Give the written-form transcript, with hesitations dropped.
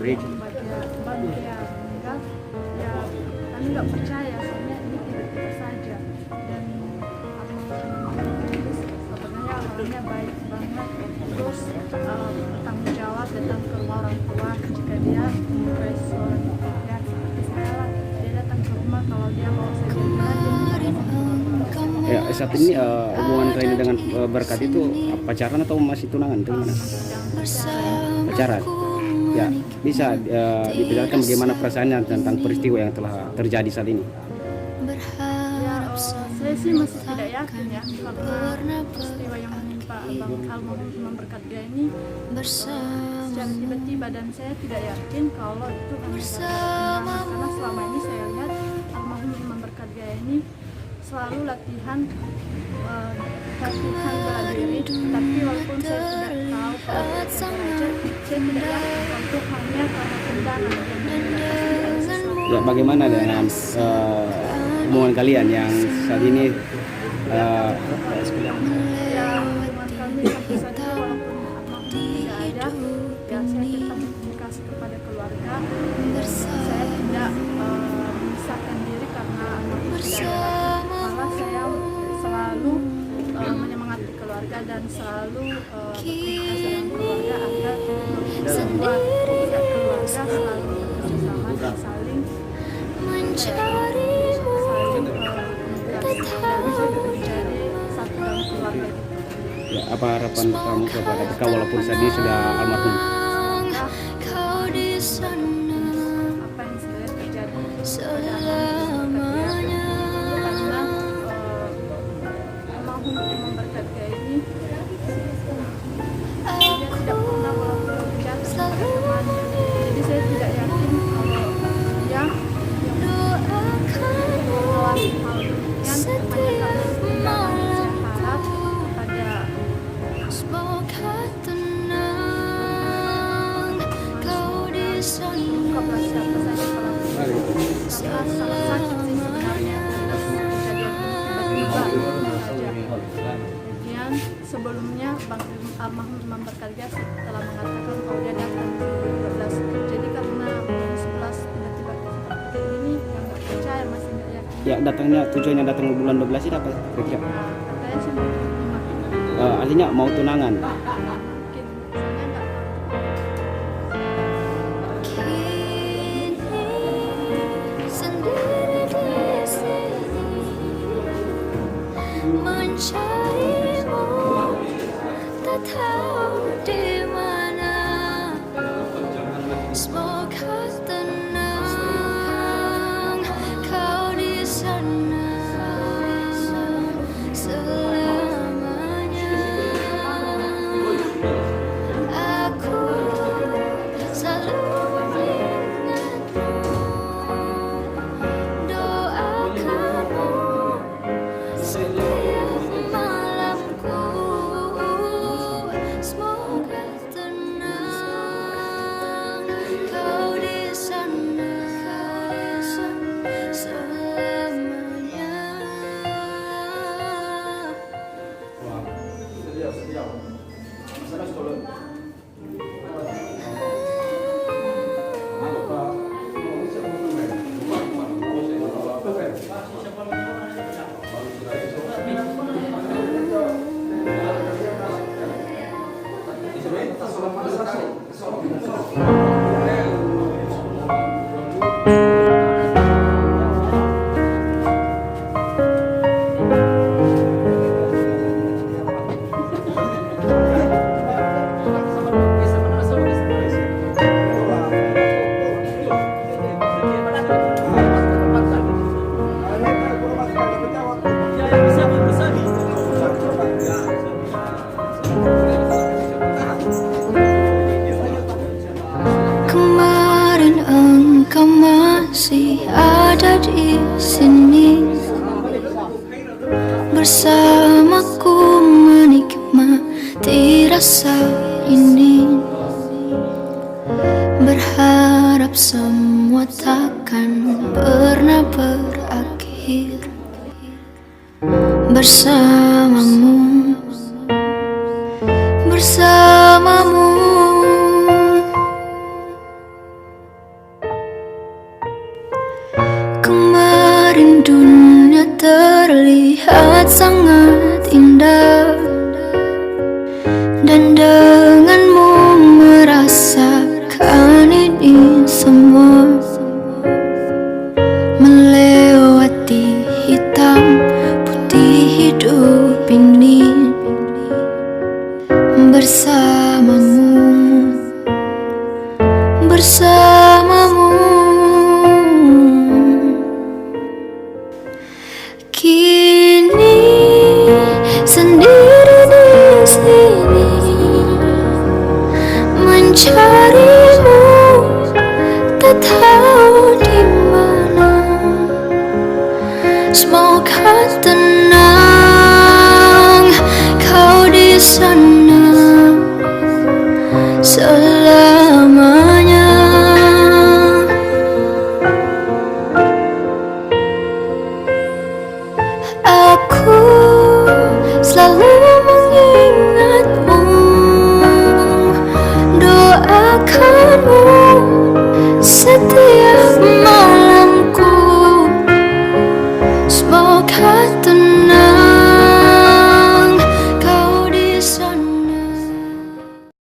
gereja. Banyak yang meninggal, ya kami nggak percaya soalnya ini tiba-tiba saja. Dan sebenarnya orangnya baik banget, terus bertanggung jawab datang ke rumah orang tua jika dia request orang tua. Dan saya dia datang ke rumah kalau dia mau Ya, saat ini hubungan Raini dengan Berkat itu pacaran atau masih tunangan atau gimana? Pacaran. Ya, bisa dijelaskan bagaimana perasaannya tentang peristiwa yang telah terjadi saat ini? Ya, saya sih masih tidak yakin ya, karena peristiwa yang menimpa Abang almarhum Berkat dia ini secara tiba-tiba, dan saya tidak yakin kalau itu karena selama ini saya lihat almarhum Berkat dia ini selalu latihan bela diri, tapi walaupun saya tidak tahu kalau itu sengaja, saya tidak yakin untuk hanya karena tendangan dan Ya, bagaimana dengan hubungan kalian yang saat ini ya, hubungan kami sampai saat ini walaupun almarhum tidak ada, ya saya tetap komunikasi kepada keluarga. Saya tidak memisahkan diri karena almarhum tidak ada, malah saya selalu menyemangati keluarga dan selalu berkomunikasi dengan keluarga agar semua keluarga selalu bersama dan saling menjadi satu dalam keluarga. ya, apa harapan kamu kepada Beka walaupun saat ini sudah almarhum? Apa yang sebenarnya terjadi pada almarhum karena almarhum Berkat ini dia tidak pernah melakukan kejahatan kepada temannya, jadi saya tidak yakin kalau dia mengalami hal demikian hanya karena tindakan. Saya harap kepada kepada siapa saja kalau sangat sakit sih sebenarnya kejadian tiba-tiba saja. Kemudian sebelumnya Bang almarhum Berkat telah mengatakan kalau dia datang ke 12, jadi karena bulan 11 tiba-tiba seperti ini yang nggak percaya, masih nggak yakin. Ya, datangnya tujuannya datang bulan 12 ini apa kira-kira? Katanya sih mau terima. Artinya mau tunangan. Mungkin saya nggak tahu. Mencarimu, tak tahu di mana. Semoga tenang kau di sana selamanya. Aku selalu ingatmu, doakanmu setiap malamku. Semoga tenang kau di sana selamanya. Kemarin engkau masih ada di sini bersamaku menikmati rasa ini. Berharap semua takkan pernah berakhir bersamamu, bersamamu. dunia terlihat sangat indah, dan denganmu merasakan ini semua, melewati hitam putih hidup ini bersamamu, bersamamu. Kini sendiri di sini mencarimu, tak tahu di mana. Semoga tenang kau di sana.